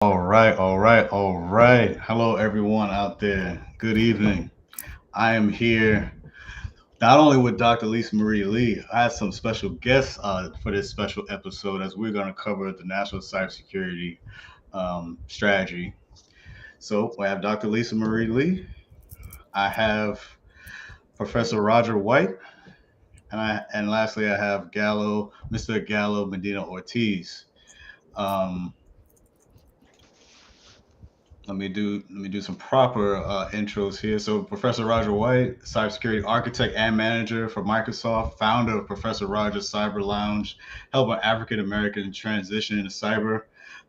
All right. Hello, everyone out there. Good evening. I am here not only with Dr. Lisa Marie Lee, I have some special guests for this special episode as we're going to cover the national cybersecurity strategy. So we have Dr. Lisa Marie Lee. I have Professor Roger Whyte, and lastly I have Galo, Mr. Galo Medina-Ortiz. Um, let me do some proper intros here. So Professor Roger White, cybersecurity architect and manager for Microsoft, founder of Professor Rogers Cyber Lounge, helping African Americans transition into cyber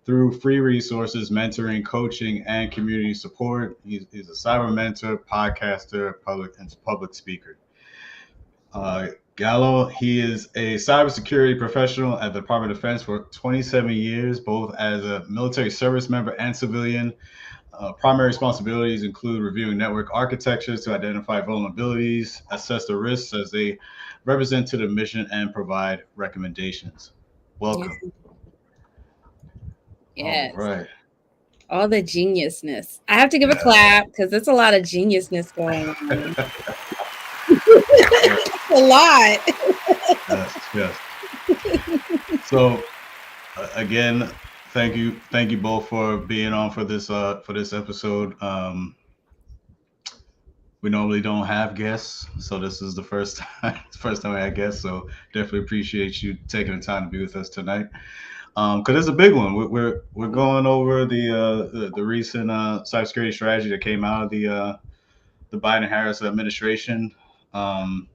through free resources, mentoring, coaching, and community support. He's a cyber mentor, podcaster, public speaker. Uh, Gallo, he is a cybersecurity professional at the Department of Defense for 27 years, both as a military service member and civilian. Primary responsibilities include reviewing network architectures to identify vulnerabilities, assess the risks as they represent to the mission, and provide recommendations. Yes, Welcome. All yes. right. All the geniusness. I have to give a Yes. clap because there's a lot of geniusness going on. Yes. A lot. Yes. Yes. So again, thank you both for being on for this episode. We normally don't have guests, so this is the first time first time I had guests. So definitely appreciate you taking the time to be with us tonight. Because it's a big one. We're going over the recent cybersecurity strategy that came out of the Biden Harris administration. Um,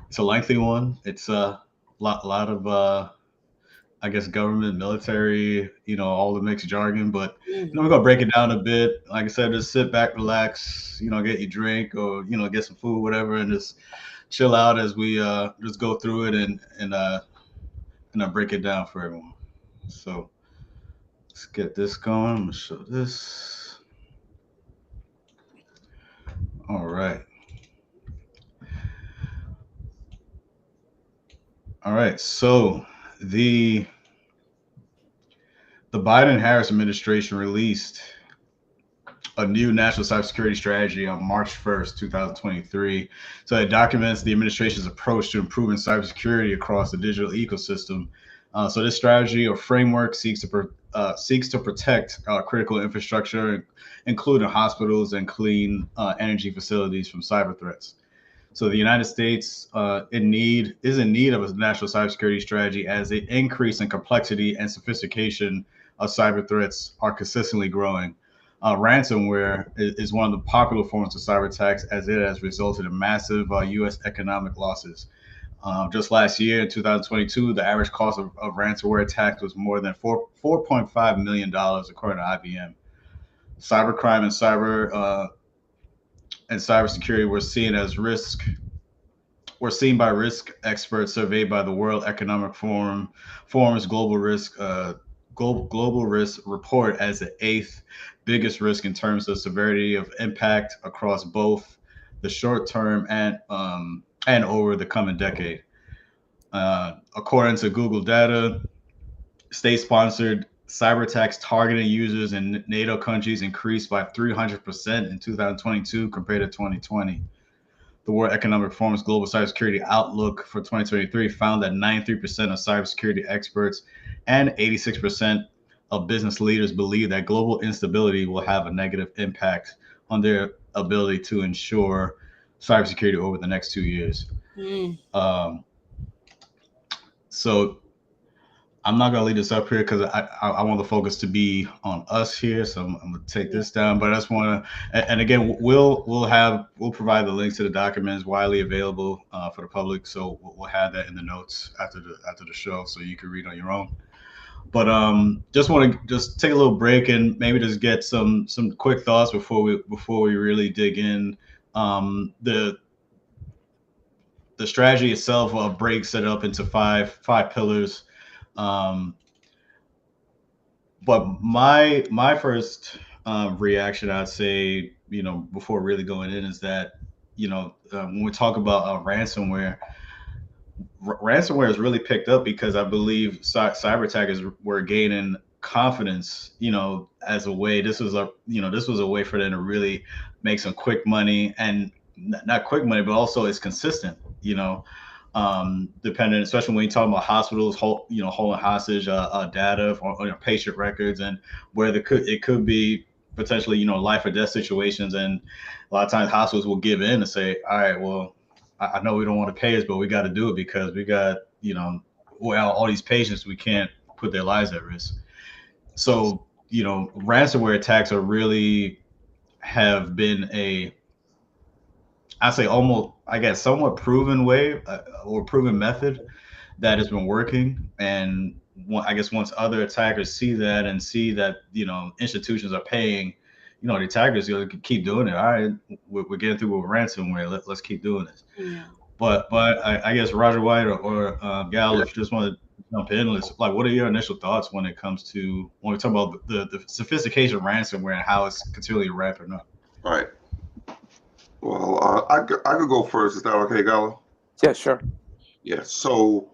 it's a lengthy one. It's a lot of I guess government, military, all the mixed jargon. But we're Mhm. gonna break it down a bit. Like I said, just sit back, relax, get your drink or get some food, whatever, and just chill out as we just go through it and I break it down for everyone. So let's get this going. I'm gonna show this. All right. All right. So the the Biden Harris administration released a new national cybersecurity strategy on March 1st, 2023. So it documents the administration's approach to improving cybersecurity across the digital ecosystem. So this strategy or framework seeks to protect critical infrastructure, including hospitals and clean energy facilities from cyber threats. So the United States is in need of a national cybersecurity strategy as the increase in complexity and sophistication of cyber threats are consistently growing. Ransomware is one of the popular forms of cyber attacks as it has resulted in massive U.S. economic losses. Just last year, in 2022, the average cost of ransomware attacks was more than $4.5 million, according to IBM. Cybercrime and cybersecurity were seen by risk experts surveyed by the World Economic Forum's global risk report as the eighth biggest risk in terms of severity of impact across both the short term and over the coming decade. According to Google data, state-sponsored cyber attacks targeting users in NATO countries increased by 300% in 2022 compared to 2020. The World Economic Forum's Global Cybersecurity Outlook for 2023 found that 93% of cybersecurity experts and 86% of business leaders believe that global instability will have a negative impact on their ability to ensure cybersecurity over the next 2 years. Mm. Um, so I'm not gonna lead this up here because I want the focus to be on us here. So I'm gonna take Yeah. this down. But I just want to, and again, we'll provide the links to the documents widely available for the public. So we'll have that in the notes after the show, so you can read on your own. But just want to just take a little break and maybe just get some quick thoughts before we really dig in. The strategy itself breaks it up into five pillars. Um, but my first reaction, I'd say, before really going in, is that when we talk about ransomware, ransomware has really picked up because I believe cyber attackers were gaining confidence, as a way. This was a way for them to really make some quick money, and not quick money, but also it's consistent. Dependent, especially when you talk about hospitals, holding hostage data or patient records, and where it could be potentially life or death situations, and a lot of times hospitals will give in and say, all right, well, I know we don't want to pay us, but we got to do it because we got all these patients, we can't put their lives at risk. So ransomware attacks are really have been I say almost, I guess, somewhat proven way or proven method that has been working. And I guess once other attackers see that and see that, institutions are paying, the attackers, keep doing it. All right, we're getting through with ransomware. Let's keep doing this. Yeah. But I guess Roger Whyte or Galo, if you just want to jump in, what are your initial thoughts when it comes to when we talk about the sophistication of ransomware and how it's continually ramping up? All right. Well, I could go first. Is that okay, Galo? Yeah, sure. Yeah. So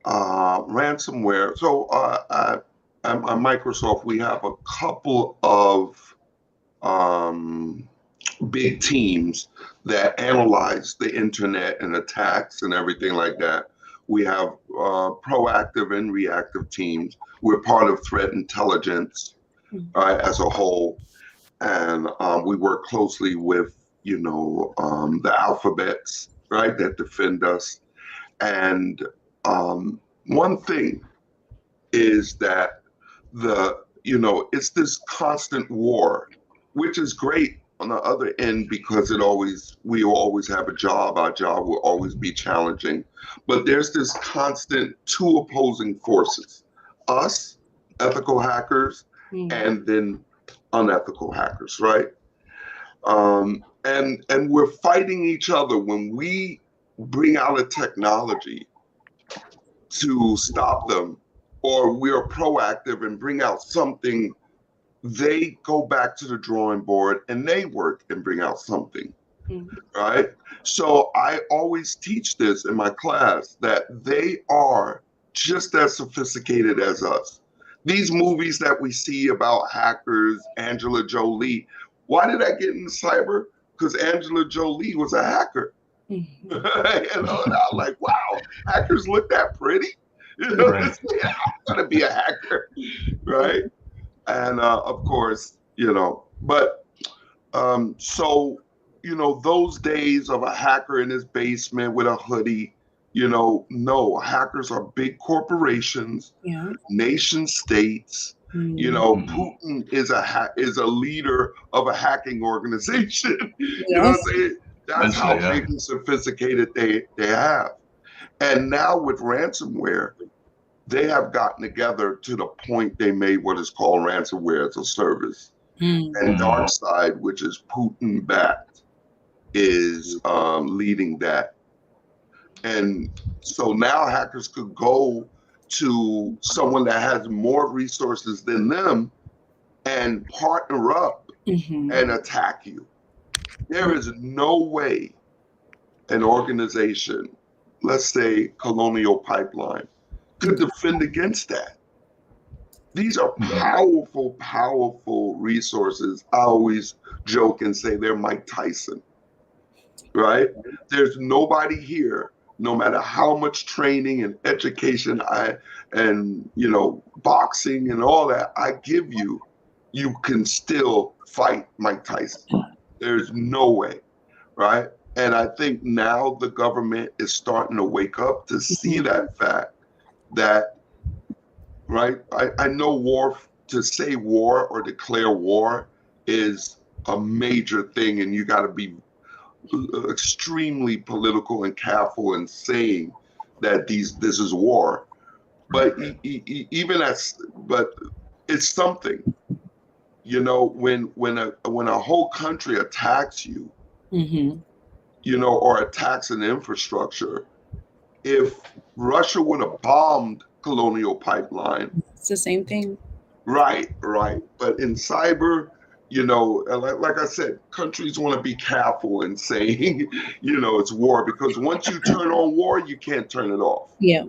ransomware. So at Microsoft, we have a couple of big teams that analyze the internet and attacks and everything like that. We have proactive and reactive teams. We're part of threat intelligence as a whole, and we work closely with the alphabets, right, that defend us. And one thing is that it's this constant war, which is great on the other end because we will always have a job. Our job will always be challenging. But there's this constant two opposing forces: us, ethical hackers, and then unethical hackers, right? And we're fighting each other when we bring out a technology to stop them, or we are proactive and bring out something. They go back to the drawing board and they work and bring out something, right? So I always teach this in my class, that they are just as sophisticated as us. These movies that we see about hackers, Angela Jolie, why did I get into cyber? Because Angela Jolie was a hacker. And I'm like, wow, hackers look that pretty? Right. I'm gonna be a hacker, right? And of course, but so, those days of a hacker in his basement with a hoodie, no, hackers are big corporations, nation states. Putin is a leader of a hacking organization. You know what I'm saying? That's how big and sophisticated they have. And now with ransomware, they have gotten together to the point they made what is called ransomware as a service. And DarkSide, which is Putin backed, is leading that. And so now hackers could go to someone that has more resources than them and partner up and attack you. There is no way an organization, let's say Colonial Pipeline, could defend against that. These are powerful, powerful resources. I always joke and say they're Mike Tyson, right? There's nobody here, no matter how much training and education and boxing and all that I give you, you can still fight Mike Tyson. There's no way, right? And I think now the government is starting to wake up to see that fact, that, right? I know to say war or declare war is a major thing, and you got to be extremely political and careful in saying that this is war. But but it's something, when a whole country attacks you, or attacks an infrastructure. If Russia would have bombed Colonial Pipeline, it's the same thing. Right. But in cyber, like I said, countries want to be careful in saying, it's war, because once you turn on war, you can't turn it off. Yeah.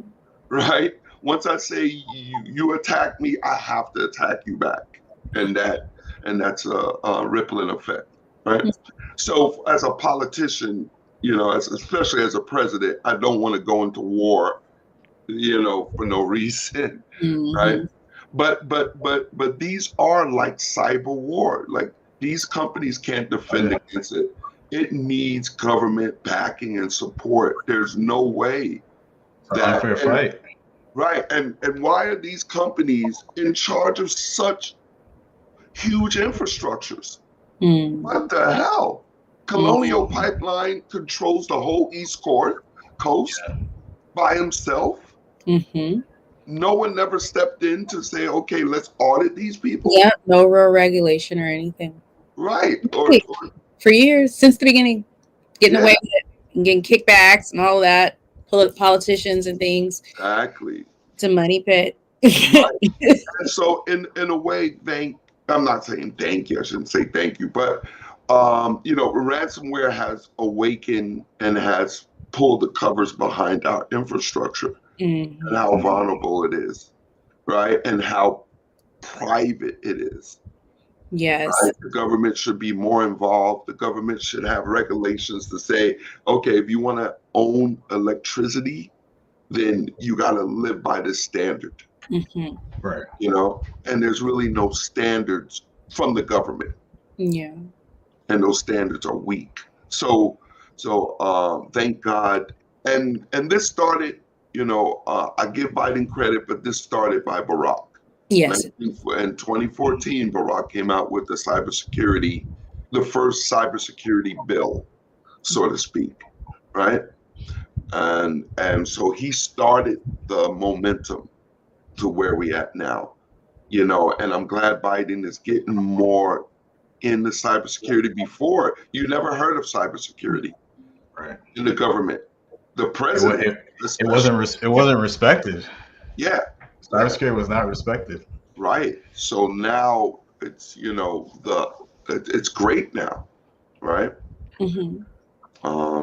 Right. once I say you attack me, I have to attack you back, and that's a rippling effect, right? So as a politician, especially as a president, I don't want to go into war, for no reason, right? Mm-hmm. But these are like cyber war. Like these companies can't defend against it. It needs government backing and support. There's no way It's an unfair fight. Right. And why are these companies in charge of such huge infrastructures? What the hell? Colonial Pipeline controls the whole East Coast by himself. Mm-hmm. No one ever stepped in to say, okay, let's audit these people. Yeah, no real regulation or anything. Right. For years, since the beginning, getting away with it and getting kickbacks and all that, politicians and things. Exactly. It's a money pit. Right. And so in a way, I'm not saying thank you, I shouldn't say thank you, but ransomware has awakened and has pulled the covers behind our infrastructure and how vulnerable it is, right? And how private it is. Yes. Right? The government should be more involved. The government should have regulations to say, okay, if you want to own electricity, then you got to live by this standard. Right. And there's really no standards from the government. Yeah. And those standards are weak. So thank God. And this started, I give Biden credit, but this started by Barack. Yes. In 2014, Barack came out with the first cybersecurity bill, so to speak, right? And so he started the momentum to where we at now, and I'm glad Biden is getting more into cybersecurity. Before, you never heard of cybersecurity in the government. The president, it wasn't respected. Yeah, cybersecurity was not respected. Right. So now it's it's great now, right?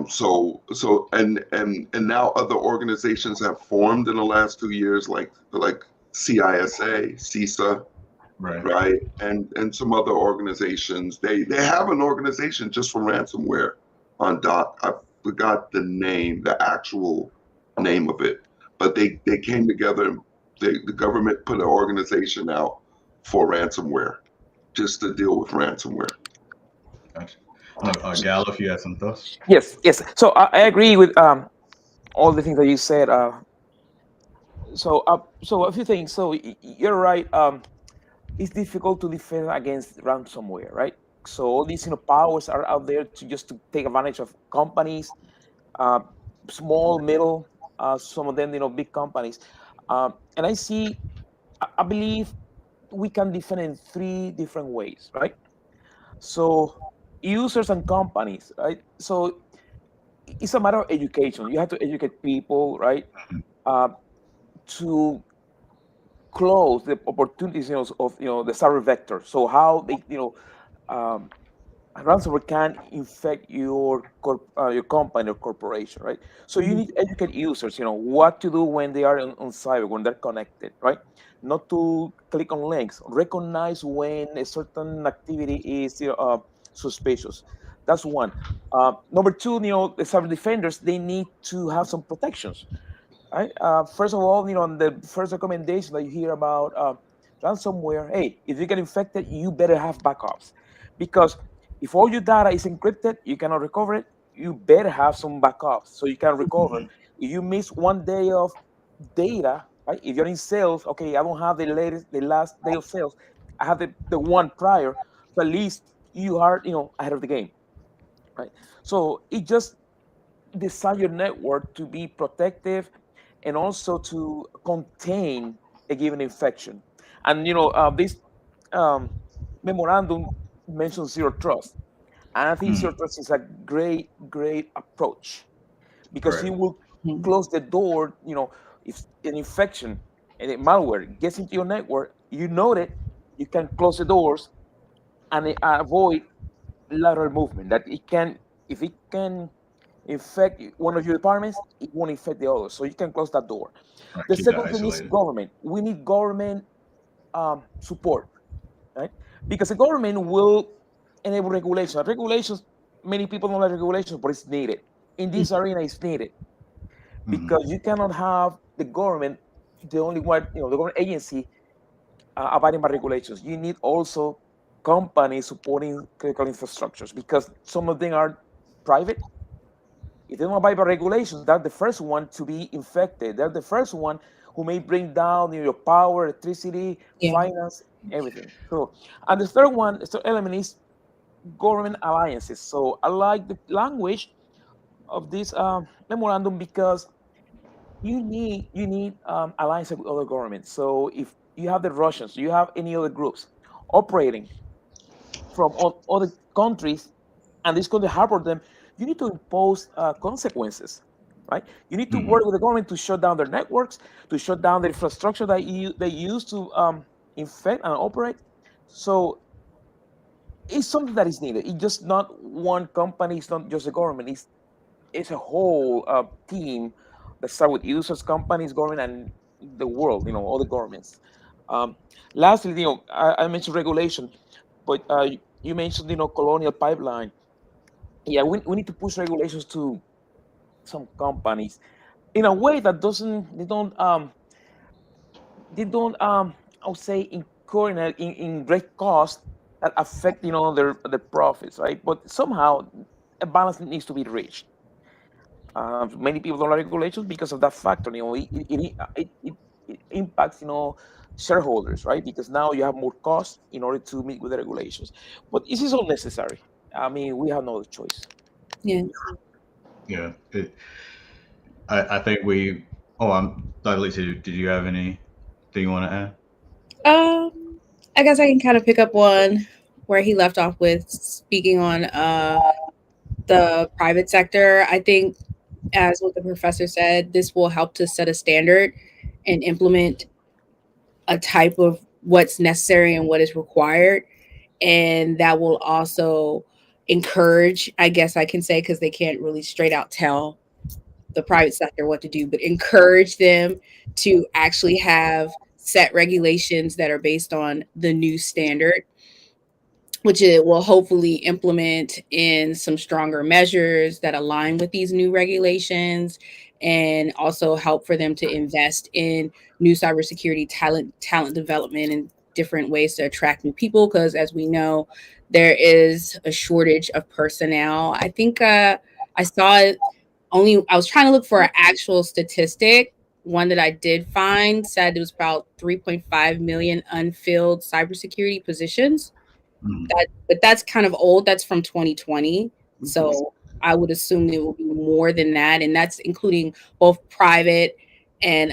So now other organizations have formed in the last 2 years, like CISA, CISA, right, and some other organizations. They have an organization just for ransomware on doc. I forgot the actual name of it, but they came together and the government put an organization out for ransomware, just to deal with ransomware. Gotcha. Galo, if you had some thoughts. Yes. So I agree with all the things that you said. So a few things. So you're right. It's difficult to defend against ransomware, right? So all these powers are out there to take advantage of companies, small, middle, some of them big companies, and I believe we can defend in 3 different ways, right? So users and companies, right? So it's a matter of education. You have to educate people, right? To close the opportunities of the cyber vector. So how they ransomware can infect your company or corporation, right? So you need to educate users, what to do when they are on cyber, when they're connected, right? Not to click on links. Recognize when a certain activity is suspicious. That's one. Number 2, the cyber defenders, they need to have some protections, right? First of all, the first recommendation that you hear about ransomware, hey, if you get infected, you better have backups, because if all your data is encrypted, you cannot recover it. You better have some backups so you can recover. If you miss 1 day of data, right? If you're in sales, okay, I don't have the last day of sales. I have the one prior. So at least you are, ahead of the game, right? So it just design your network to be protective and also to contain a given infection. And this memorandum mentions zero trust. And I think zero trust is a great approach, because it will close the door. If an infection and a malware gets into your network, you know that you can close the doors and avoid lateral movement. That if it can infect one of your departments, it won't infect the other. So you can close that door. Right, The keep that second thing is isolated. government. We need government support, right? Because the government will enable regulation. Regulations, many people don't like regulations, but it's needed. In this arena, it's needed because you cannot have the government, the only one, the government agency abiding by regulations. You need also companies supporting critical infrastructures because some of them are private. If they don't abide by regulations, they're the first one to be infected. They're the first one who may bring down your power, electricity, Yeah. finance, everything. So, and the third element is government alliances. So I like the language of this memorandum because you need alliances with other governments. So if you have the Russians, you have any other groups operating from other countries, and this country harbor them, you need to impose consequences, right? You need to work with the government to shut down their networks, to shut down the infrastructure that they use to infect and operate. So it's something that is needed. It's just not one company. It's not just the government. It's a whole team that start with users, companies, government, and the world. All the governments. Um, Lastly, I mentioned regulation, but you mentioned colonial pipeline. Yeah, we need to push regulations to some companies in a way that doesn't they don't I would say incur in great cost that affect their profits, right? But somehow a balance needs to be reached. Many people don't like regulations because of that factor. It impacts shareholders, right? Because now you have more cost in order to meet with the regulations. But this is all necessary. I mean, we have no other choice. Yeah. Yeah. I think we. Oh, Lisa, did you have anything you want to add? I guess I can kind of pick up on where he left off with speaking on the private sector. I think, as what the professor said, this will help to set a standard and implement a type of what's necessary and what is required. And that will also encourage, I guess I can say, because they can't really straight out tell the private sector what to do, but encourage them to actually have set regulations that are based on the new standard, which it will hopefully implement in some stronger measures that align with these new regulations, and also help for them to invest in new cybersecurity talent development and different ways to attract new people, because as we know, there is a shortage of personnel. I think I saw it only, I was trying to look for an actual statistic. One that I did find said it was about 3.5 million unfilled cybersecurity positions. But that's kind of old. That's from 2020. So I would assume it will be more than that, and that's including both private and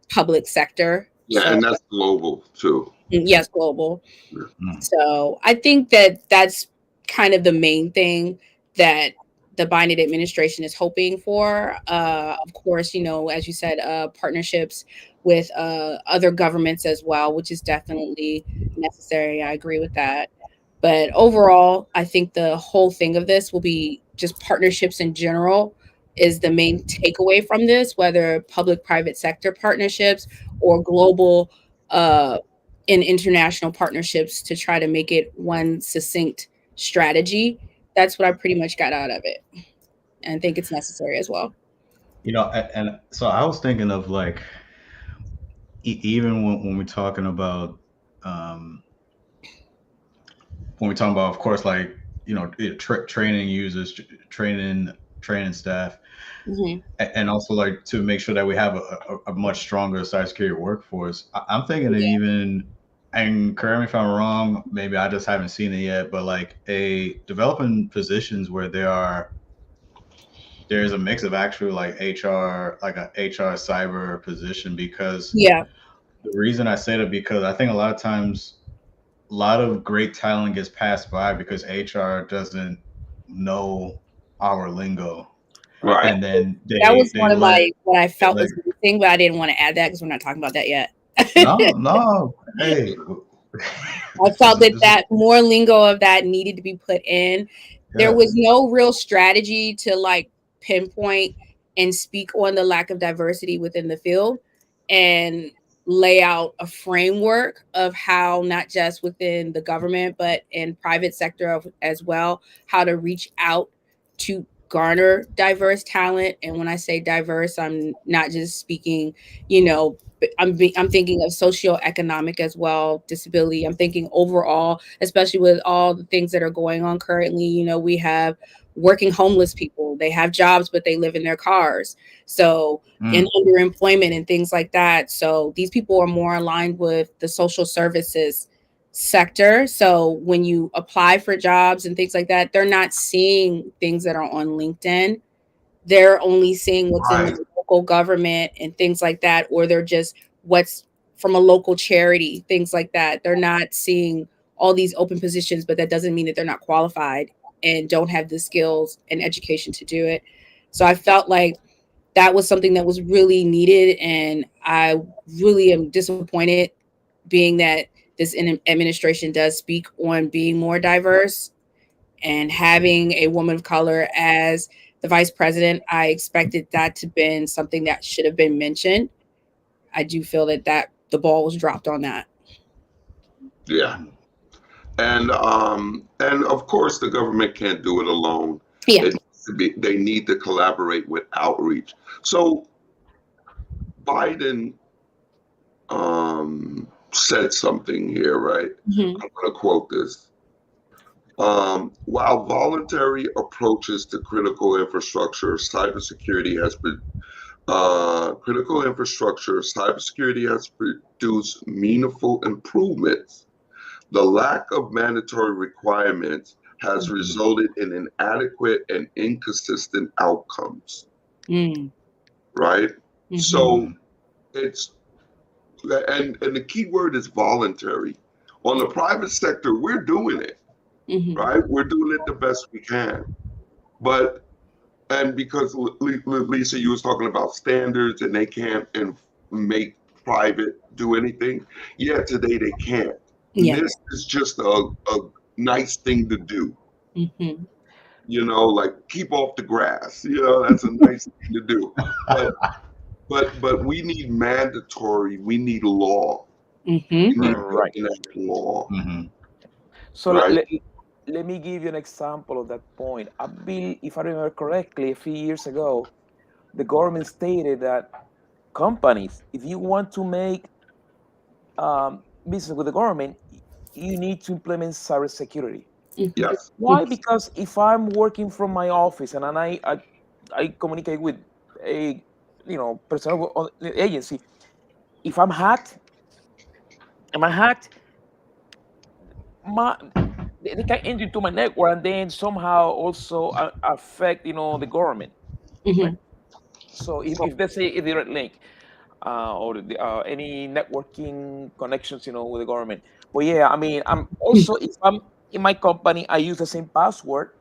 public sector. Yeah, So and that's global too. yes, global. Yeah. So I think that that's kind of the main thing that the Biden administration is hoping for. Of course, as you said, partnerships with other governments as well, which is definitely necessary. I agree with that. But overall, I think the whole thing of this will be just partnerships in general is the main takeaway from this, whether public-private sector partnerships or global in international partnerships to try to make it one succinct strategy. That's what I pretty much got out of it. And I think it's necessary as well. And so I was thinking of like, even when we're talking about, um, of course, like, training users, training staff, Mm-hmm. and also like to make sure that we have a much stronger cybersecurity workforce. I'm thinking of Yeah. even, and correct me if I'm wrong, maybe I just haven't seen it yet, but like a developing positions where there's a mix of actual like HR, like a HR cyber position, because Yeah. the reason I say that, because I think a lot of times a lot of great talent gets passed by because HR doesn't know our lingo, Right. and then That was they one of let my what I they felt let was missing, but I didn't want to add that because we're not talking about that yet. no, hey, I this felt is that this is that more lingo of that needed to be put in. There yeah. was no real strategy to like pinpoint and speak on the lack of diversity within the field and lay out a framework of how, not just within the government but in private sector as well, how to reach out to garner diverse talent. And when I say diverse, I'm not just speaking, I'm thinking of socioeconomic as well, disability. I'm thinking overall, especially with all the things that are going on currently. We have working homeless people. They have jobs, but they live in their cars. So, and underemployment and things like that. So these people are more aligned with the social services sector. So when you apply for jobs and things like that, they're not seeing things that are on LinkedIn. They're only seeing what's in the local government and things like that, or they're just what's from a local charity, things like that. They're not seeing all these open positions, but that doesn't mean that they're not qualified and don't have the skills and education to do it. So I felt like that was something that was really needed. And I really am disappointed being that this administration does speak on being more diverse and having a woman of color as the vice president. I expected that to been something that should have been mentioned. I do feel that the ball was dropped on that. Yeah. And of course the government can't do it alone. Yeah. They need to collaborate with outreach. So Biden said something here, right? Mm-hmm. I'm going to quote this. While voluntary approaches to critical infrastructure, cybersecurity has produced meaningful improvements. The lack of mandatory requirements has resulted in inadequate and inconsistent outcomes. Right? Mm-hmm. So it's, and the key word is voluntary. On the private sector, we're doing it. Mm-hmm. Right? We're doing it the best we can. But, and because Lisa, you was talking about standards and they can't make private do anything. Yeah, today they can't. Yeah. This is just a nice thing to do. Mm-hmm. Like keep off the grass. That's a nice thing to do. But we need mandatory. We need law. Mm-hmm. We need Right. to enact law. Mm-hmm. So Right. let me give you an example of that point. I believe, if I remember correctly, a few years ago, the government stated that companies, if you want to make business with the government, you need to implement cybersecurity. Yes. Why? Because if I'm working from my office and I communicate with a personnel on the agency, if I'm hacked, they can enter into my network and then somehow also affect the government. Mm-hmm. Right? So if they say a direct link or any networking connections with the government. But yeah, I mean, I'm also, if I'm in my company, I use the same password,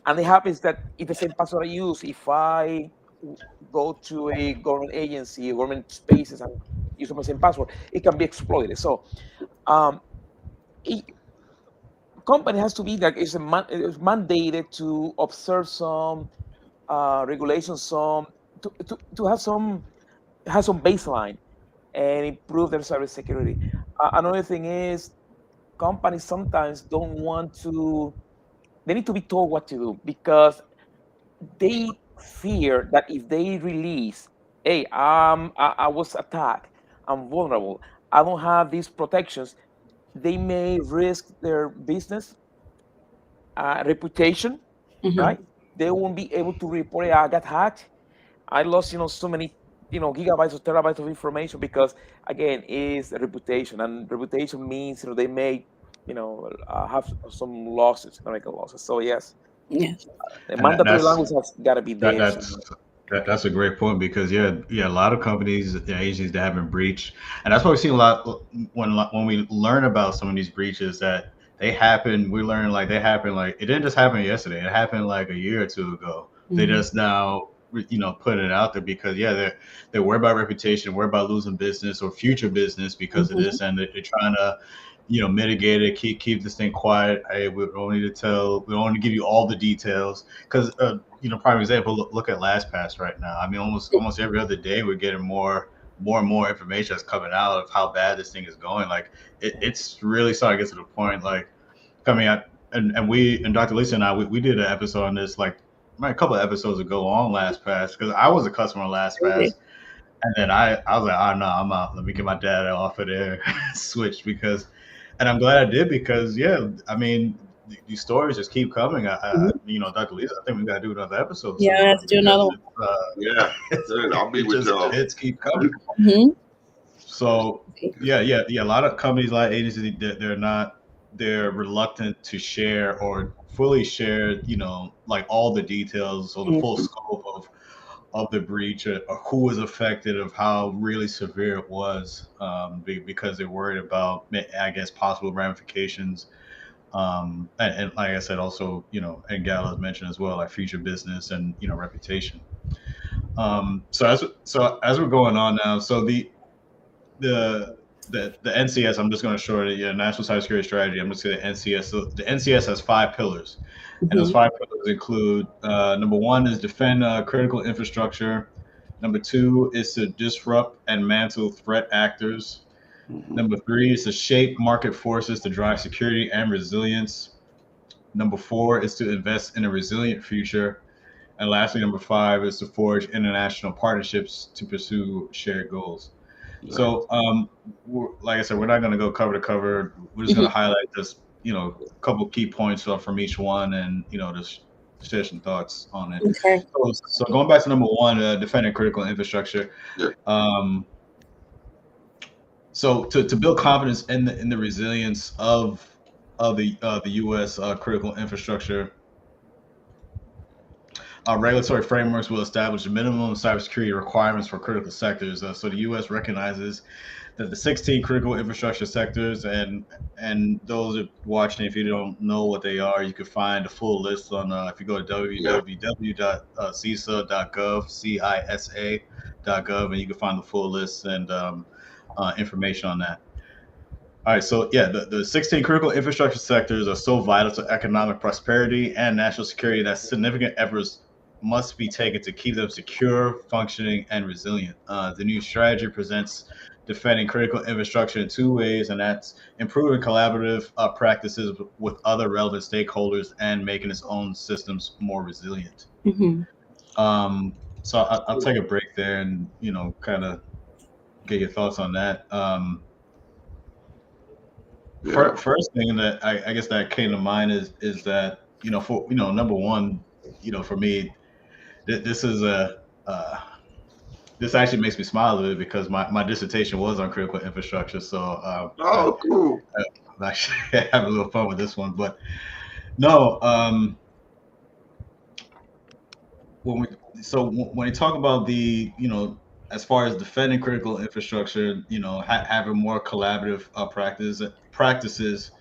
and it happens that it's the same password I use if I go to a government agency, government spaces, and use the same password, it can be exploited. So company has to be like it's mandated to observe some regulations, some to have some baseline and improve their cybersecurity. Another thing is companies sometimes don't want to. They need to be told what to do because they fear that if they release, hey, I was attacked, I'm vulnerable, I don't have these protections, they may risk their business reputation, Mm-hmm. right? They won't be able to report, I got hacked, I lost, so many, gigabytes or terabytes of information because, again, it's a reputation, and reputation means, they may, have some losses, economic losses. So yes, Yeah. the And mandatory language has got to be there. that's a great point because a lot of companies, agencies that have been breached, and that's why we've seen a lot when we learn about some of these breaches that they happen. We learn like they happen like it didn't just happen yesterday. It happened like a year or two ago. Mm-hmm. They just now put it out there because they're worried about reputation, worried about losing business or future business because of this, and they're trying to mitigate it, keep this thing quiet. Hey, we don't need to give you all the details because prime example. Look at LastPass right now. I mean, almost every other day we're getting more and more information that's coming out of how bad this thing is going. Like it's really starting to get to the point like coming out, and we and Dr. Lisa and I we did an episode on this like a couple of episodes ago on LastPass because I was a customer on LastPass. And then I was like, oh no, I'm out. Let me get my data off of there, switch and I'm glad I did because I mean, these stories just keep coming. Dr. Lisa, I think we got to do another episode. Yeah, I have to do another one. I'll be with y'all. Hits keep coming. So yeah, a lot of companies, a lot of agencies, they're reluctant to share or fully share, like all the details or the full scope of the breach or who was affected, of how really severe it was, because they're worried about, I guess, possible ramifications. And like I said, also, and Galo has mentioned as well, like future business and, reputation. So as we're going on now, so the NCS, I'm just going to short it. National Cybersecurity Strategy. I'm just going to say the NCS. So the NCS has 5 pillars. And those 5 pillars include, number 1 is defend critical infrastructure. Number 2 is to disrupt and mantle threat actors. Number 3 is to shape market forces to drive security and resilience. Number 4 is to invest in a resilient future. And lastly, number 5 is to forge international partnerships to pursue shared goals. So, like I said, we're not going to go cover to cover. We're just going to highlight just, a couple key points from each one, and just share some thoughts on it. Okay. So going back to number 1, defending critical infrastructure. So to build confidence in the resilience of the U.S. Critical infrastructure, regulatory frameworks will establish minimum cybersecurity requirements for critical sectors. So the U.S. recognizes that the 16 critical infrastructure sectors, and those watching, if you don't know what they are, you can find a full list on if you go to www.cisa.gov, and you can find the full list and information on that. All right, so the 16 critical infrastructure sectors are so vital to economic prosperity and national security that significant efforts must be taken to keep them secure, functioning, and resilient. The new strategy presents defending critical infrastructure in 2 ways, and that's improving collaborative practices with other relevant stakeholders and making its own systems more resilient. So I'll take a break there and kind of get your thoughts on that. First thing that I guess that came to mind is that for number 1, for me, this is this actually makes me smile a little bit because my dissertation was on critical infrastructure. So cool. I'm actually having a little fun with this one, but no. When you talk about the as far as defending critical infrastructure, having more collaborative practices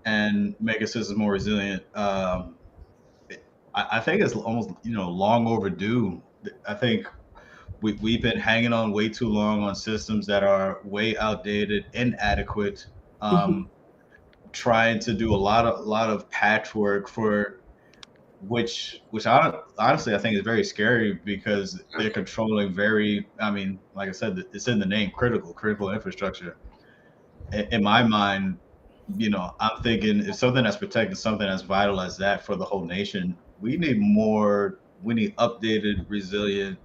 and making systems more resilient, I think it's almost long overdue. I think we've been hanging on way too long on systems that are way outdated, inadequate, trying to do a lot of patchwork for which honestly I think is very scary because they're controlling like I said, it's in the name, critical infrastructure. In my mind, I'm thinking if something that's protecting something as vital as that for the whole nation, we need updated, resilient,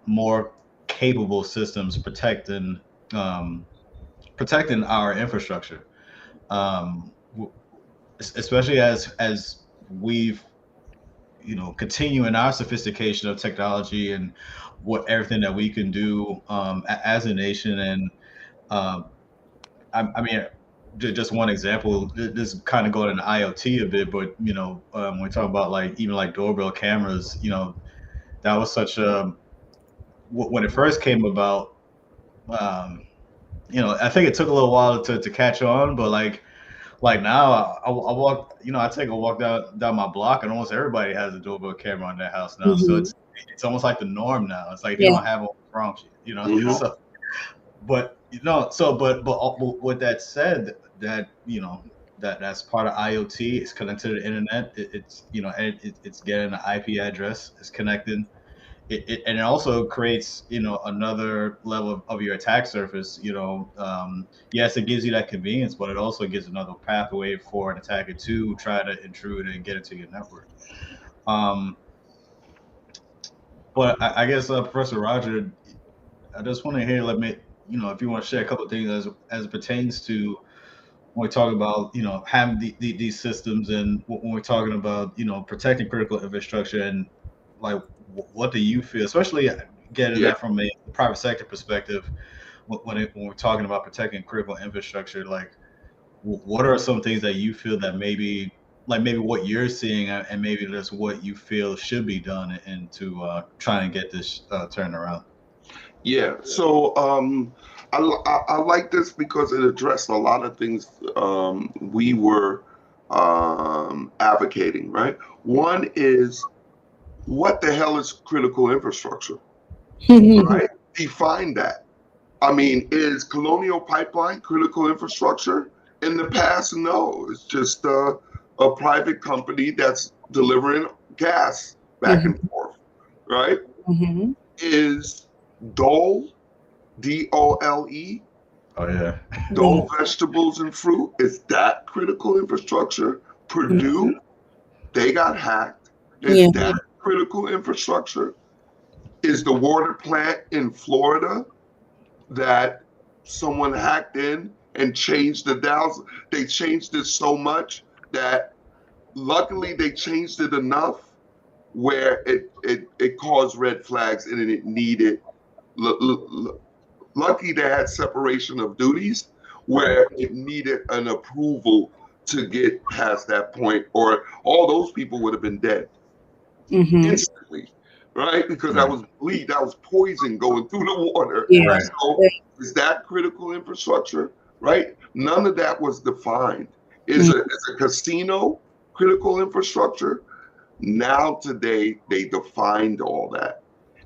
more capable systems protecting our infrastructure, especially as we've continue in our sophistication of technology and everything that we can do as a nation. And I mean, just one example, this kind of going into IoT a bit, but when we talk about even doorbell cameras, that was such a, when it first came about, I think it took a little while to catch on, but like now I walk, I take a walk down my block and almost everybody has a doorbell camera on their house now. So it's almost like the norm now. It's like if you don't have one, what's wrong with you, So, but with that said, that that's part of IoT. It's connected to the internet. It's getting an IP address. It's connected. And it also creates another level of your attack surface. Yes, it gives you that convenience, but it also gives another pathway for an attacker to try to intrude and get into your network. Um, but I guess Professor Roger, I just want to hear, let me, if you want to share a couple of things as it pertains to when we talk about, having these systems, and when we're talking about, protecting critical infrastructure, and like, what do you feel, especially getting Yeah. that from a private sector perspective, when we're talking about protecting critical infrastructure, like, what are some things that you feel that maybe what you're seeing, and maybe that's what you feel should be done into trying to get this turned around? Yeah. So I like this because it addressed a lot of things we were advocating, right? One is, what the hell is critical infrastructure, right? Define that. I mean, is Colonial Pipeline critical infrastructure? In the past, no. It's just a private company that's delivering gas back and forth, right? Mm-hmm. Is Dole, DOLE, Oh yeah. Dole vegetables and fruit, is that critical infrastructure? Purdue, they got hacked. Is Yeah. that critical infrastructure? Is the water plant in Florida that someone hacked in and changed the dials? They changed it so much that luckily they changed it enough where it caused red flags and it needed. Lucky they had separation of duties where it needed an approval to get past that point, or all those people would have been dead Mm-hmm. instantly, right? Because that was bleed, that was poison going through the water. Yeah. Right. So is that critical infrastructure, right? None of that was defined. Is a casino critical infrastructure? Now today they defined all that.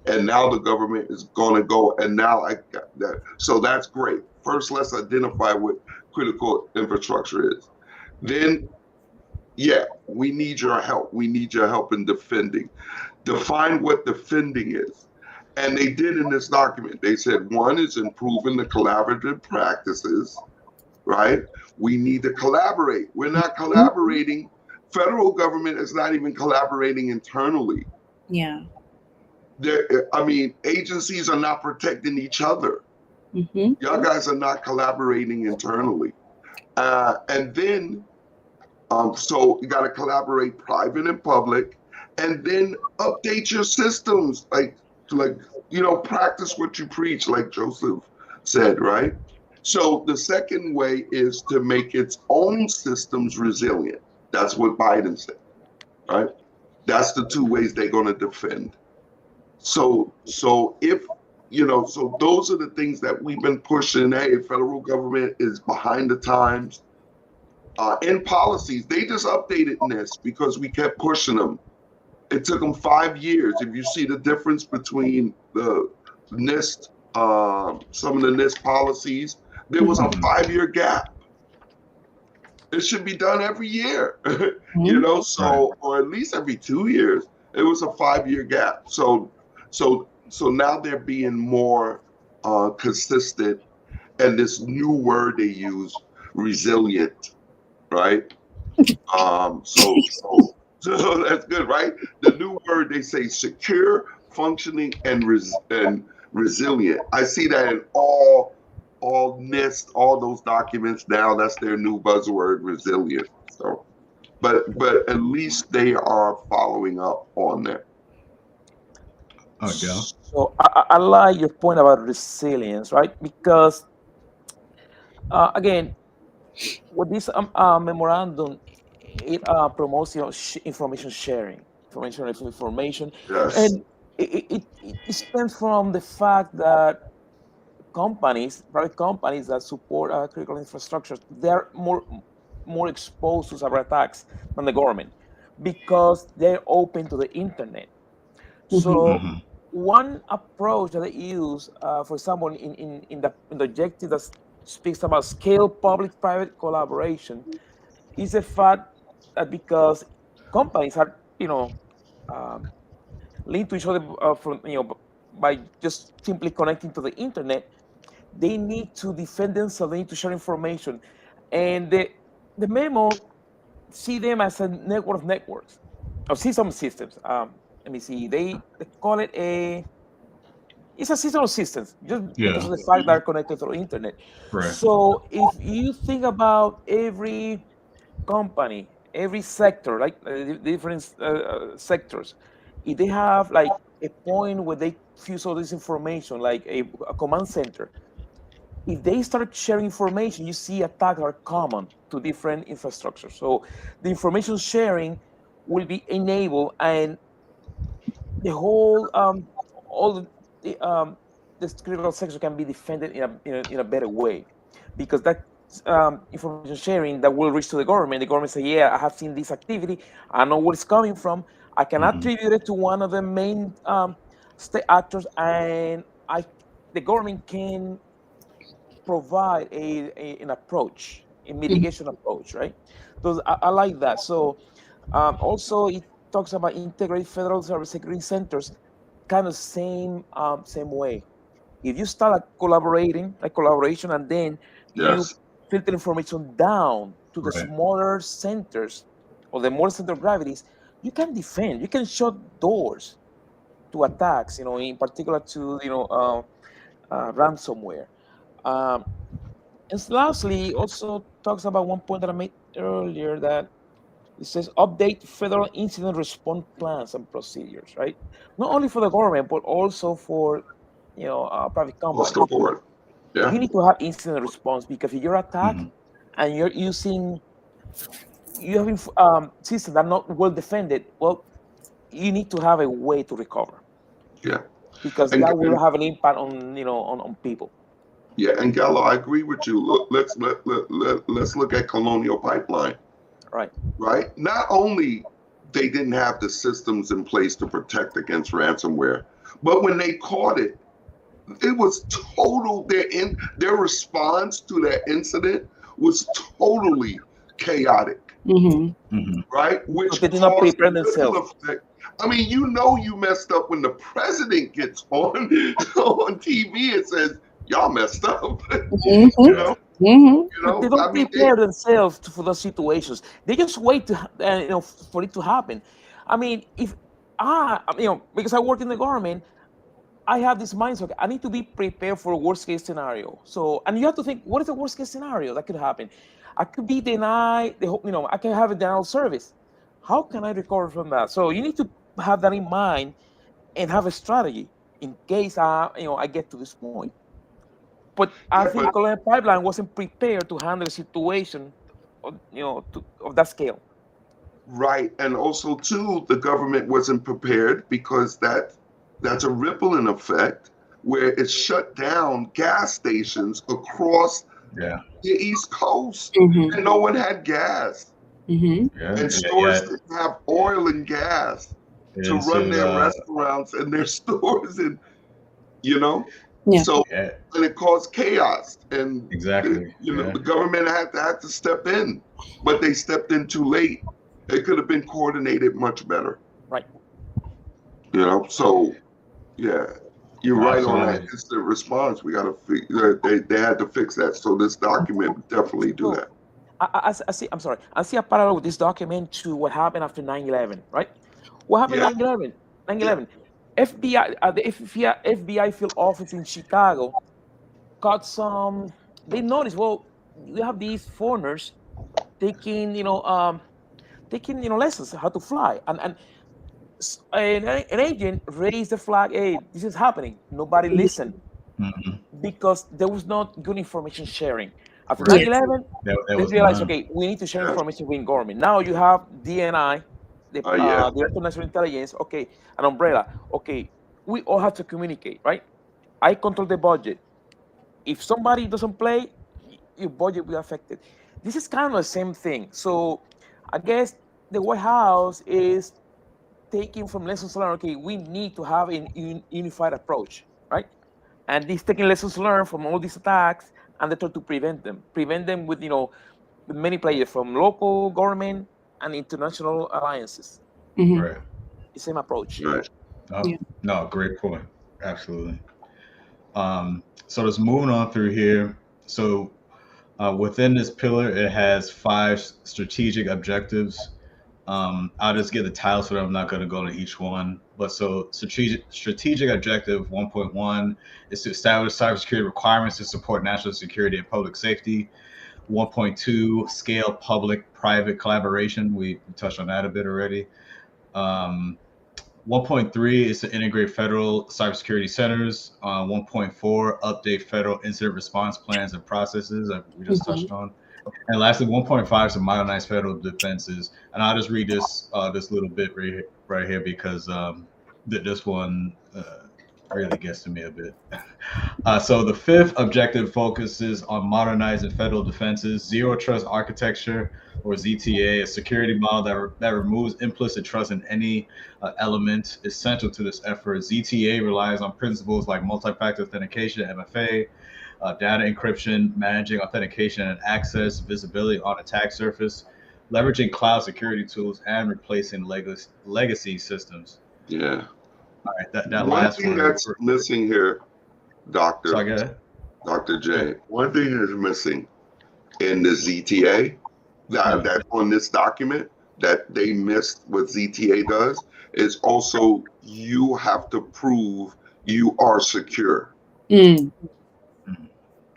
And now the government is going to go, and now I got that. So that's great. First, let's identify what critical infrastructure is. Then, yeah, we need your help. We need your help in defending. Define what defending is. And they did in this document. They said one is improving the collaborative practices, right? We need to collaborate. We're not collaborating. Federal government is not even collaborating internally. Yeah. I mean, agencies are not protecting each other. Mm-hmm. Y'all guys are not collaborating internally. And then, so you got to collaborate private and public, and then update your systems. Practice what you preach, like Joseph said, right? So the second way is to make its own systems resilient. That's what Biden said, right? That's the two ways they're going to defend. So if so those are the things that we've been pushing. Hey, federal government is behind the times. In policies, they just updated NIST because we kept pushing them. It took them 5 years. If you see the difference between the NIST, some of the NIST policies, there was a 5-year gap. It should be done every year, or at least every 2 years. It was a 5-year gap. So now they're being more consistent, and this new word they use, resilient, right? So that's good, right? The new word they say, secure, functioning, and resilient. I see that in all NIST, all those documents now. That's their new buzzword, resilient. So, but at least they are following up on that. Okay. So I like your point about resilience, right? Because again, with this memorandum, it promotes information sharing, information, Yes. and it stems from the fact that private companies that support critical infrastructure, they're more exposed to cyber attacks than the government because they're open to the internet. So Mm-hmm. one approach that they use, for example, in the objective that speaks about scale public-private collaboration, is the fact that because companies are, um, linked to each other from by just simply connecting to the internet, they need to defend themselves. They need to share information, and the memo see them as a network of networks, or see some systems. Let me see. They call it a it's a system of systems just because Yeah. of the fact that are connected through the internet. Right. So if you think about every company, every sector, like different sectors, if they have like a point where they fuse all this information, like a command center, if they start sharing information, you see attacks are common to different infrastructures. So the information sharing will be enabled, and the whole all the critical sector can be defended in a better way, because that information sharing that will reach to the government. The government say, yeah, I have seen this activity, I know where it's coming from, I can attribute it to one of the main state actors, and the government can provide an approach, a mitigation approach, right? So I like that. So also it talks about integrated federal cybersecurity centers, kind of same way. If you start like collaboration, and then you Yes. filter information down to the Right. smaller centers or the more center of gravities, you can defend, you can shut doors to attacks, in particular to ransomware. Um, and lastly, also talks about one point that I made earlier, that it says update federal incident response plans and procedures, right? Not only for the government, but also for private Across the companies. board. Yeah. You need to have incident response, because if you're attacked Mhm. and you have systems that are not well defended, well, you need to have a way to recover, Yeah. because And, that will and have an impact on on people. yeah, and Gallo, I agree with you. Look, let's look at Colonial Pipeline, Right. right? Not only they didn't have the systems in place to protect against ransomware, but when they caught it, it was total. Their response to that incident was totally chaotic, Mm-hmm. right? But Which they did not caused prepare a ripple themselves. effect. I mean, you messed up when the president gets on on TV and says y'all messed up. Mm-hmm. you Yeah. know, Mm-hmm. But they I don't mean, prepare themselves for those situations. They just wait for it to happen. I mean, if because I work in the government, I have this mindset. I need to be prepared for a worst case scenario. So, and you have to think, what is the worst case scenario that could happen? I could be denied I can have a denial of service. How can I recover from that? So you need to have that in mind and have a strategy in case I get to this point. But I yeah, think but Colonial Pipeline wasn't prepared to handle a situation of that scale. right, and also too, the government wasn't prepared because that's a rippling effect where it shut down gas stations across Yeah. the East Coast, Mm-hmm. and no one had gas, Mm-hmm. Yeah. and Yeah. stores Yeah. didn't have oil and gas It to run ensued. their restaurants and their stores, and you know, Yeah. so Yeah. and it caused chaos, and Exactly. Yeah. the government had to step in, but they stepped in too late. It could have been coordinated much better, Right. So yeah, you're right on that Absolutely. instant response. We got to they had to fix that, so this document would definitely do So that. I see. I'm sorry. I see a parallel with this document to what happened after 9/11. Right? What happened Yeah, 9/11? yeah, 9/11. The FBI field office in Chicago got some. They noticed. Well, we have these foreigners taking lessons how to fly, and an agent raised the flag. Hey, this is happening. Nobody listened, Mhm. because there was not good information sharing. After right. 9/11, There they was realized, none. okay, we need to share Yeah, information with government. Now you have DNI, the yeah, Director of National Intelligence, okay, an umbrella. Okay, we all have to communicate, right? I control the budget. If somebody doesn't play, your budget will be affected. This is kind of the same thing. So I guess the White House is taking from lessons learned. Okay, we need to have a unified approach, right? And this taking lessons learned from all these attacks, and they try to prevent them with many players from local government and international alliances. Mhm. Right. The same approach. Right. Oh, Yeah. no, great point. Absolutely. So just moving on through here. So within this pillar, it has 5 strategic objectives. I'll just give the titles for them. I'm not going to go to each one. But so strategic objective 1.1 is to establish cybersecurity requirements to support national security and public safety. 1.2, scale public-private collaboration. We touched on that a bit already. 1.3 is to integrate federal cybersecurity centers. 1.4, update federal incident response plans and processes that we just touched on. And lastly, 1.5 is to modernize federal defenses. And I'll just read this little bit right here because this one really gets to me a bit. So the 5th objective focuses on modernizing federal defenses. Zero Trust Architecture, or ZTA, a security model that removes implicit trust in any element, is central to this effort. ZTA relies on principles like multi-factor authentication, MFA, data encryption, managing authentication and access, visibility on attack surface, leveraging cloud security tools, and replacing legacy systems. Yeah. All right, that One last thing one. that's missing here, Doctor, So I get it. Dr. J, one thing is missing in the ZTA that's on this document that they missed what ZTA does is also you have to prove you are secure. Mm.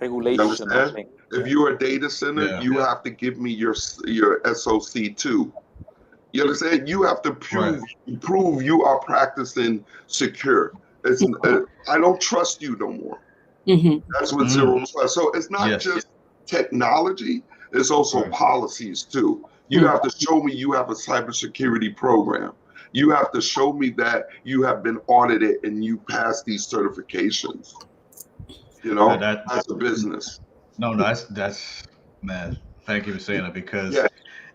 Regulation. You understand? Okay. If you're a data center, you have to give me your SOC 2. You understand? You have to prove you are practicing secure. It's, I don't trust you no more. Mm-hmm. That's what zero trust. So it's not just technology, it's also policies too. You have to show me you have a cybersecurity program. You have to show me that you have been audited and you passed these certifications. You know, as a business. No, that's man. Thank you for saying that because,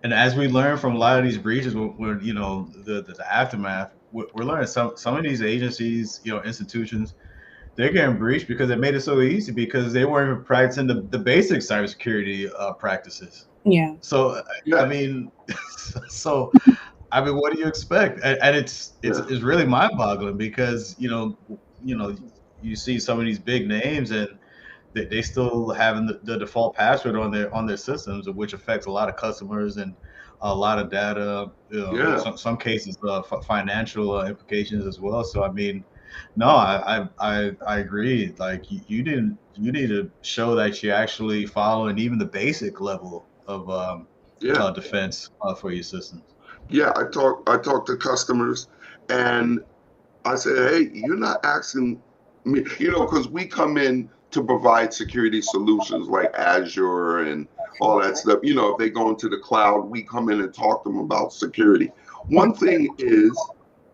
and as we learn from a lot of these breaches, we're you know the aftermath, we're learning some of these agencies, you know, institutions, they're getting breached because they made it so easy because they weren't even practicing the basic cybersecurity practices. Yeah. So I mean, what do you expect? And it's really mind-boggling because you know you see some of these big names and they still having the default password on their systems, which affects a lot of customers and a lot of data. You know, some cases financial implications as well. So I mean, no, I agree. Like you need to show that you actually following even the basic level of defense for your systems. Yeah, I talk to customers and I say, hey, you're not asking me, you know, because we come in to provide security solutions like Azure and all that stuff. You know, if they go into the cloud, we come in and talk to them about security. One thing is,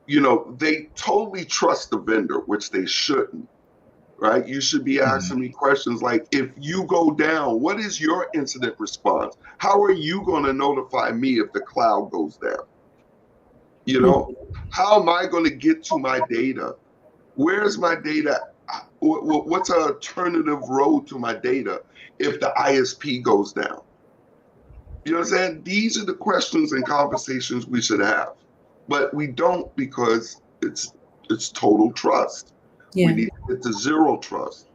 you know, they totally trust the vendor, which they shouldn't, right? You should be asking me questions like, if you go down, what is your incident response? How are you going to notify me if the cloud goes down? You know, how am I going to get to my data? Where's my data? What's an alternative road to my data if the ISP goes down? You know what I'm saying? These are the questions and conversations we should have, but we don't because it's total trust. Yeah. We need to get to zero trust.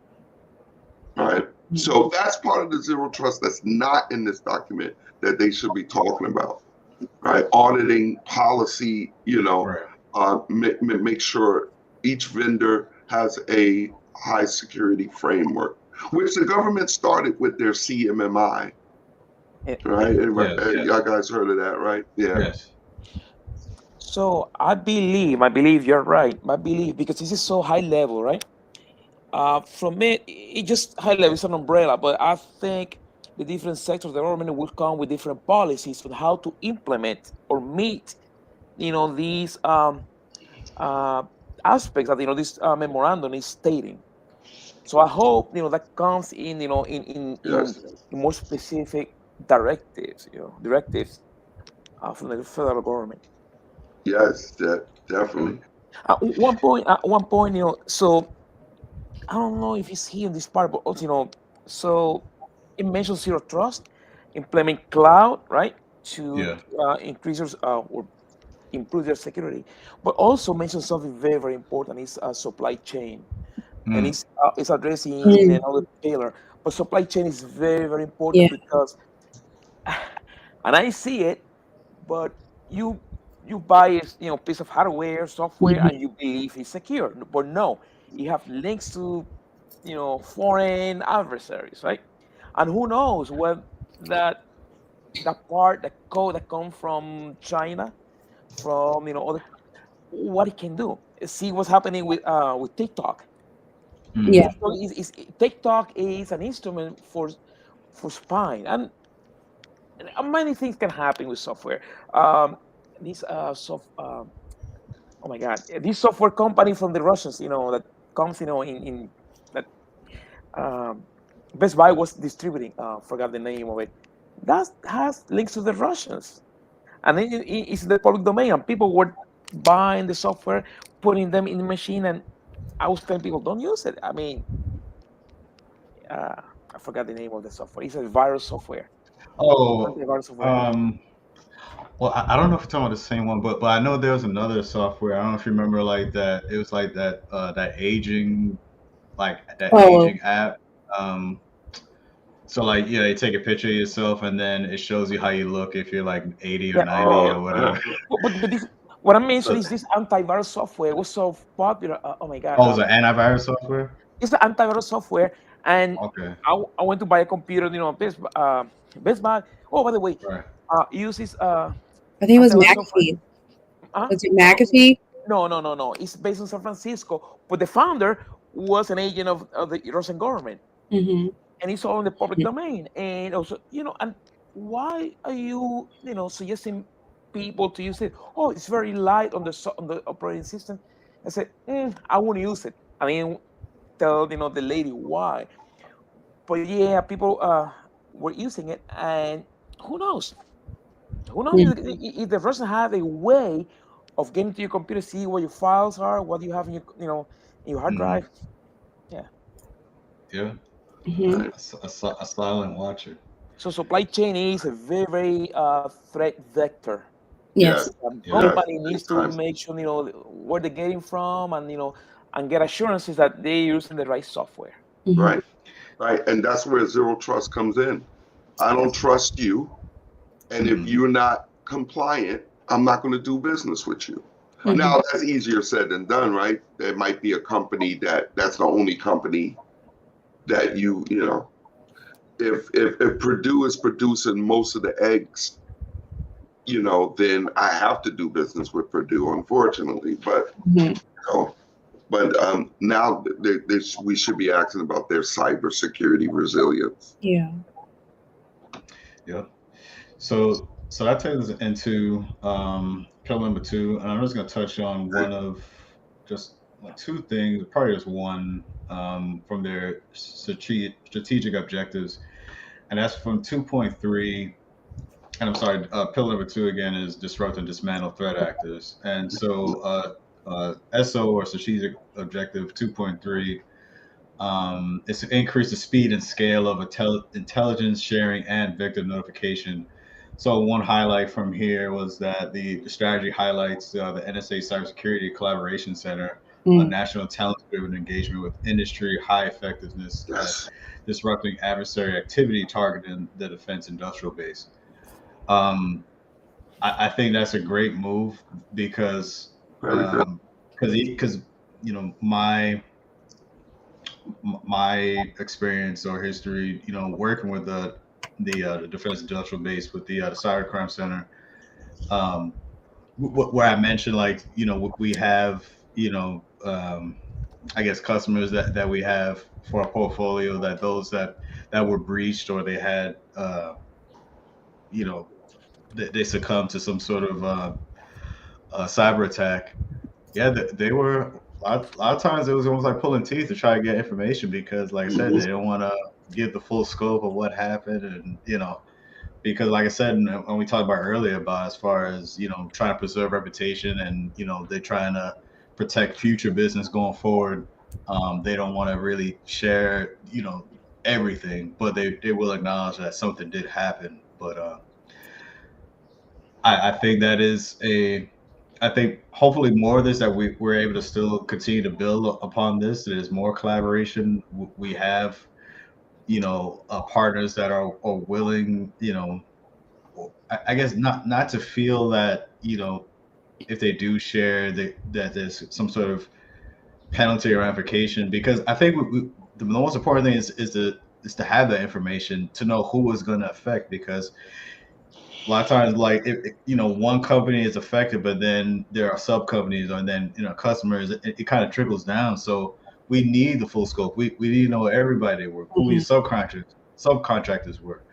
All right. So that's part of the zero trust that's not in this document that they should be talking about. Right. Auditing policy, you know, make sure each vendor has a high security framework, which the government started with their CMMI. Right. Y'all guys heard of that, right? Yeah. Yes. So I believe you're right. I believe because this is so high level, right? From it just high level, it's an umbrella, but I think the different sectors of the government will come with different policies on how to implement or meet, you know, these aspects that, you know, this memorandum is stating. So I hope, you know, that comes in, you know, in more specific directives, from the federal government. Yes, definitely. At one point, you know, so I don't know if it's here in this part, but also, you know, so it mentions zero trust, implement cloud, right, to Yeah. increase or improve their security. But also mention something very, very important is supply chain, and Mm. it's addressing in Mm, another pillar. But supply chain is very, very yeah. important because, and I see it, but you you buy a piece of hardware, software, Mhm. and you believe it's secure, but no, you have links to foreign adversaries, right? And who knows what that that code that comes from China, from other, what it can do. See what's happening with TikTok. Mm. Yeah. TikTok is an instrument for spying, and many things can happen with software. Um, this oh my god, this software company from the Russians, that comes, in that um, Best Buy was distributing. Forgot the name of it. That has links to the Russians, and then it's in the public domain, and people were buying the software, putting them in the machine, and I was telling people, don't use it. I mean, uh, I forgot the name of the software. It's a virus software, Oh, antivirus software. um, well, I don't know if you're talking about the same one, but I know there was another software. I don't know if you remember like that. It was like that Oh, aging app. Um, so like yeah, you take a picture of yourself and then it shows you how you look if you're like 80 or Yeah, 90 Oh, or whatever. but this, what I mentioned So, is this antivirus software was so popular. Oh my god, oh, it was an antivirus software? it's an antivirus software, and Okay, I went to buy a computer, Best Buy. Oh, by the way, right. uses I think it was antivirus software. McAfee. Huh? Was it No, McAfee? no. It's based in San Francisco, but the founder was an agent of the Russian government, Mm-hmm. and it's all in the public domain. And also, and why are you, suggesting people to use it? Oh, it's very light on on the operating system. I said, I won't use it. I mean, tell the lady why. But yeah, people were using it, and who knows? Who knows if the person had a way of getting to your computer, see what your files are, what you have in your hard Hmm. drive. Yeah. Yeah, Mm-hmm. right. a silent watcher. So supply chain is a very, very threat vector. Yes. Yes, Yeah. yes, Company big needs to time. make sure where they're getting from, and and get assurances that they're using the right software. Mm-hmm. Right, right. And that's where zero trust comes in. I don't Yes. trust you. And if Hmm. you're not compliant, I'm not going to do business with you. Right. Mm-hmm. Now, that's easier said than done, right? There might be a company that's the only company that if Purdue is producing most of the eggs, then I have to do business with Purdue, unfortunately. But Mm-hmm. know, now we should be asking about their cybersecurity resilience. Yeah. Yeah. So that takes us into pillar number two, and I'm just going to touch on one of just like two things, probably just one from their strategic objectives, and that's from 2.3. And I'm sorry, pillar number two again is disrupt and dismantle threat actors. And so SO or strategic objective 2.3 is to increase the speed and scale of intelligence sharing and victim notification. So one highlight from here was that the strategy highlights the NSA Cybersecurity Collaboration Center, a Mm. national intelligence-driven engagement with industry high effectiveness at Yes, disrupting adversary activity targeting the defense industrial base. Um, I think that's a great move because very good. because my experience or history, working with the defense industrial base with the cybercrime center, um, where I mentioned like we have I guess customers that we have for our portfolio that those that were breached or they had you know they succumbed to some sort of cyber attack. Yeah, they were a lot of times it was almost like pulling teeth to try to get information because, like I said, Mhm. they don't want to give the full scope of what happened, and because, like I said, and when we talked about earlier about as far as trying to preserve reputation and they're trying to protect future business going forward. They don't want to really share everything, but they will acknowledge that something did happen But I think that is I think hopefully more of this that we're able to still continue to build upon this. There's more collaboration. We have, partners that are willing, I guess not to feel that, if they do share that there's some sort of penalty or ramification, because I think the most important thing is to have that information to know who is going to affect, because a lot of times, like, one company is affected, but then there are sub companies, and then customers. It kind of trickles down. So we need the full scope. We need to know everybody were, who your subcontractors were.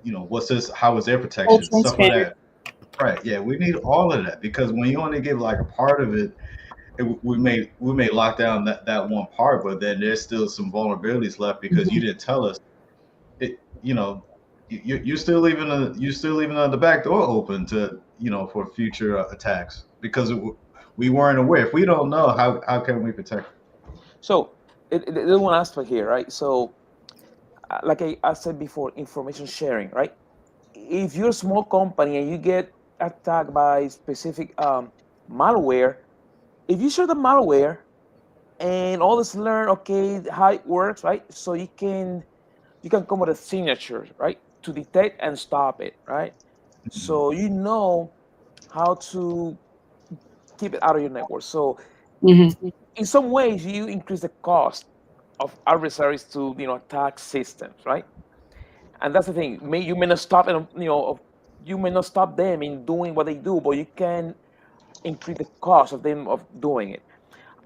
What's this? How was their Full protection? Stuff like transparent. that. Right. Yeah, we need all of that, because when you only give like a part of it, we may lock down that one part, but then there's still some vulnerabilities left because you didn't tell us. It you're still leaving the back door open to for future attacks, because we weren't aware. If we don't know, how can we protect? So there's one aspect here, right? So like I said before, information sharing, right? If you're a small company and you get attacked by specific malware, if you share the malware and all this learn, okay, how it works, right? So you can come with a signature, right, to detect and stop it, right? So you know how to keep it out of your network. So in some ways, you increase the cost of adversaries to attack systems, right? And that's the thing. You may not stop them, you may not stop them in doing what they do, but you can increase the cost of them of doing it.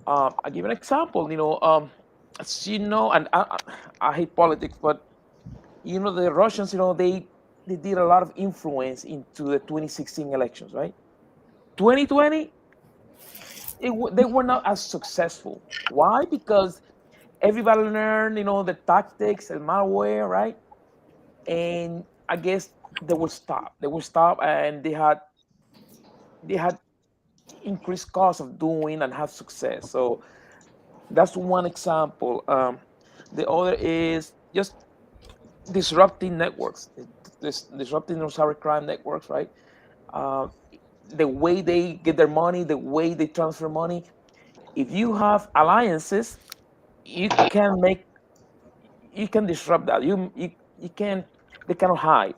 I'll give an example. As you know, and I hate politics, but the Russians, they did a lot of influence into the 2016 elections, right? 2020, they were not as successful. Why? Because everybody learned, the tactics and malware, right? And I guess they will stop. They will stop, and they had increased cost of doing and have success. So that's one example. The other is just disrupting networks, disrupting those cybercrime networks, right? Uh, the way they get their money, the way they transfer money. If you have alliances, you can make, you can disrupt that. You can, they cannot hide.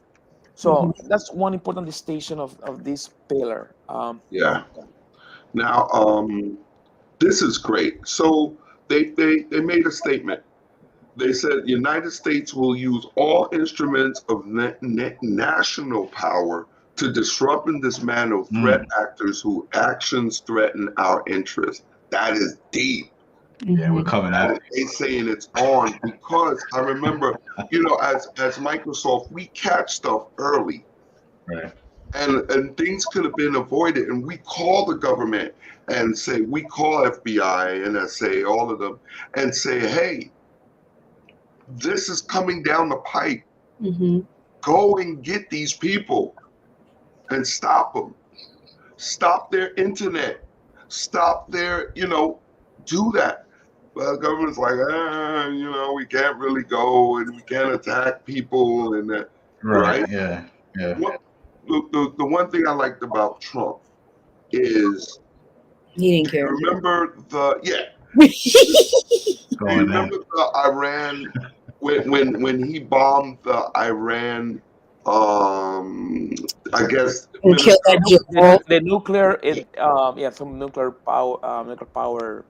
So that's one important distinction of this pillar. Yeah. Now, this is great. So they made a statement. They said the United States will use all instruments of national power to disrupt and dismantle threat actors whose actions threaten our interests. That is deep. Yeah, we're coming out. They saying it's on because I remember, as Microsoft, we catch stuff early. Right. And things could have been avoided. And we call the government and say, we call FBI, NSA, all of them, and say, hey, this is coming down the pipe. Go and get these people and stop them. Stop their internet. Stop their, do that. But the government's like, we can't really go and we can't attack people and that. Right? Yeah. The one thing I liked about Trump is He didn't care. remember remember the Iran when he bombed the Iran I guess And kill that general. the nuclear, some nuclear power.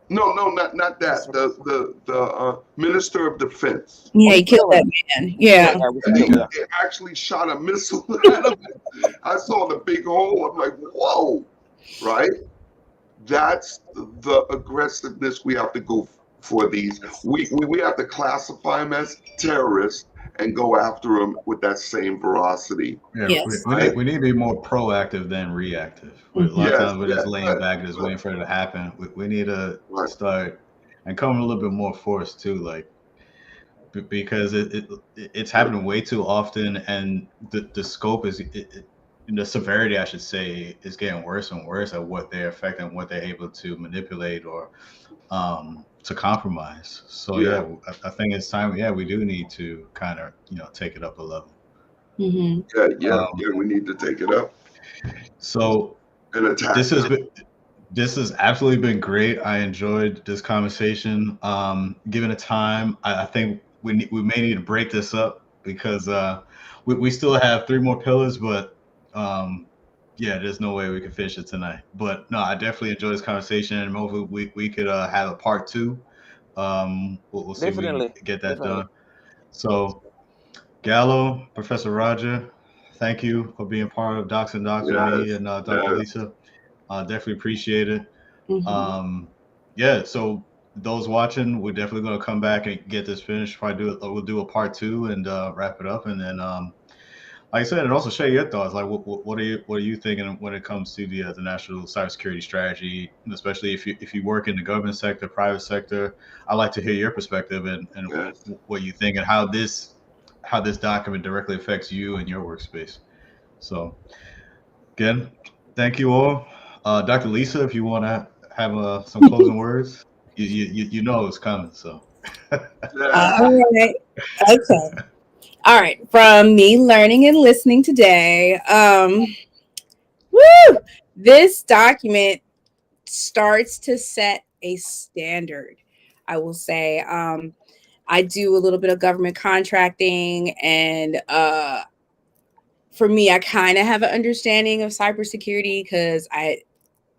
No, not that. The Minister of Defense. Yeah, he killed that man. Yeah. They actually shot a missile at him. I saw the big hole. I'm like, whoa, right? That's the aggressiveness we have to go for these. We have to classify them as terrorists and go after them with that same ferocity. Yeah, Yes. we need to be more proactive than reactive. A lot of times we're just laying back and just waiting for it to happen. We need to start and come a little bit more force too, like, because it's happening way too often, and the scope is the severity, I should say, is getting worse and worse at what they're affecting, what they're able to manipulate or to compromise. So I think it's time. Yeah, we do need to kind of take it up a level. Yeah, Um, we need to take it up so and attack this has them. been this has absolutely been great. I enjoyed this conversation. Given the time, I think we may need to break this up because we still have three more pillars, but yeah, there's no way we can finish it tonight. But no, I definitely enjoyed this conversation, and hopefully we could have a part two. We'll see if we can Definitely, get that definitely. done. So, Gallo, Professor Roger, thank you for being part of Docs and Docs with me Yes, and Dr. yes. Lisa. Definitely appreciate it. Mm-hmm. Yeah, so those watching, we're definitely going to come back and get this finished. Probably we'll do a part two and wrap it up, and then like I said, and also share your thoughts. Like, what are you thinking when it comes to the national cybersecurity strategy, especially if you work in the government sector, private sector? I'd like to hear your perspective and Yes. what you think and how this document directly affects you and your workspace. So again, thank you all. Dr. Lisa, if you want to have some closing words, you know it's coming. So Yeah. All right. Okay. All right. From me learning and listening today, woo, this document starts to set a standard. I will say, I do a little bit of government contracting, and for me, I kind of have an understanding of cybersecurity because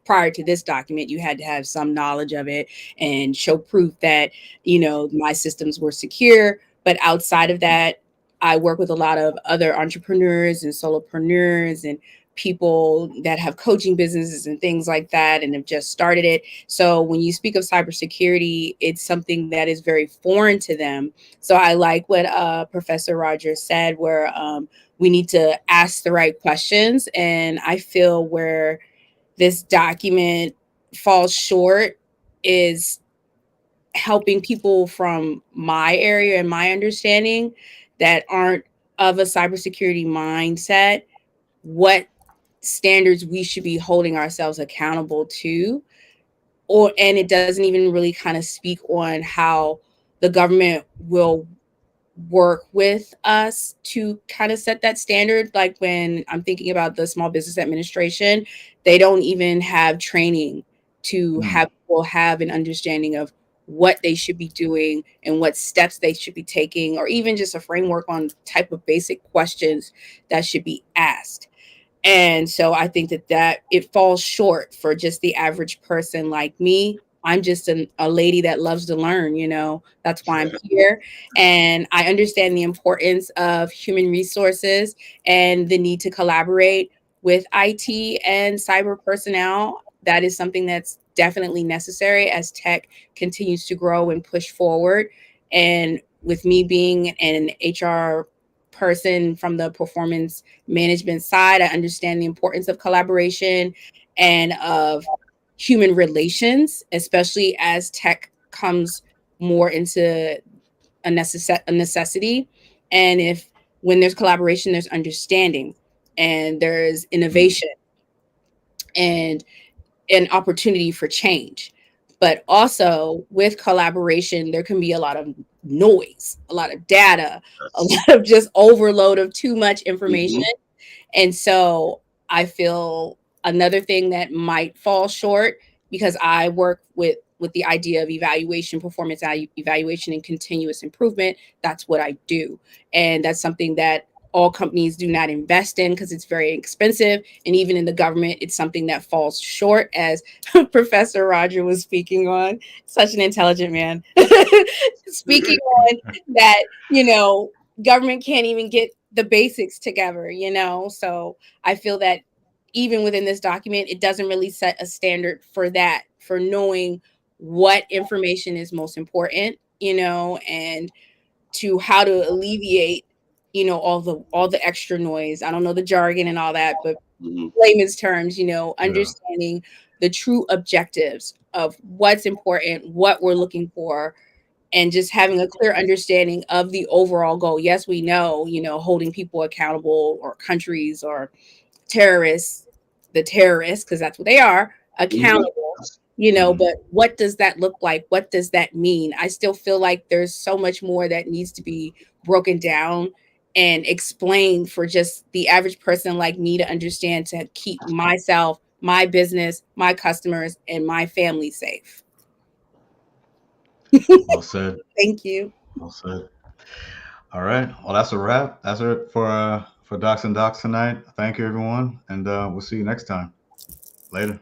prior to this document, you had to have some knowledge of it and show proof that, my systems were secure. But outside of that, I work with a lot of other entrepreneurs and solopreneurs and people that have coaching businesses and things like that and have just started it. So when you speak of cybersecurity, it's something that is very foreign to them. So I like what Professor Rogers said, where we need to ask the right questions. And I feel where this document falls short is helping people from my area and my understanding that aren't of a cybersecurity mindset what standards we should be holding ourselves accountable to, and it doesn't even really kind of speak on how the government will work with us to kind of set that standard. Like when I'm thinking about the Small Business Administration, they don't even have training to mm, have people have an understanding of what they should be doing and what steps they should be taking, or even just a framework on type of basic questions that should be asked. And so I think that it falls short for just the average person like me. I'm just a lady that loves to learn. That's why I'm here. And I understand the importance of human resources and the need to collaborate with IT and cyber personnel. That is something that's definitely necessary as tech continues to grow and push forward. And with me being an HR person from the performance management side, I understand the importance of collaboration and of human relations, especially as tech comes more into a necessity. And if when there's collaboration, there's understanding and there's mm, innovation and an opportunity for change. But also with collaboration, there can be a lot of noise, a lot of data, a lot of just overload of too much information. Hmm. And so I feel another thing that might fall short, because I work with the idea of evaluation, performance evaluation, and continuous improvement. That's what I do. And that's something that all companies do not invest in because it's very expensive. And even in the government, it's something that falls short, as Professor Roger was speaking on. Such an intelligent man. Speaking on that, government can't even get the basics together. So I feel that even within this document, it doesn't really set a standard for that, for knowing what information is most important, and to how to alleviate, all the extra noise. I don't know the jargon and all that, but Hmm. layman's terms, yeah, understanding the true objectives of what's important, what we're looking for, and just having a clear understanding of the overall goal. Yes, we know, holding people accountable, or countries or terrorists, the terrorists, because that's what they are, Hmm. accountable, mm, but what does that look like? What does that mean? I still feel like there's so much more that needs to be broken down and explain for just the average person like me to understand, to keep myself, my business, my customers, and my family safe. Well said. Thank you. Well said. All right. Well, that's a wrap. That's it for Docs and Docs tonight. Thank you, everyone, and we'll see you next time. Later.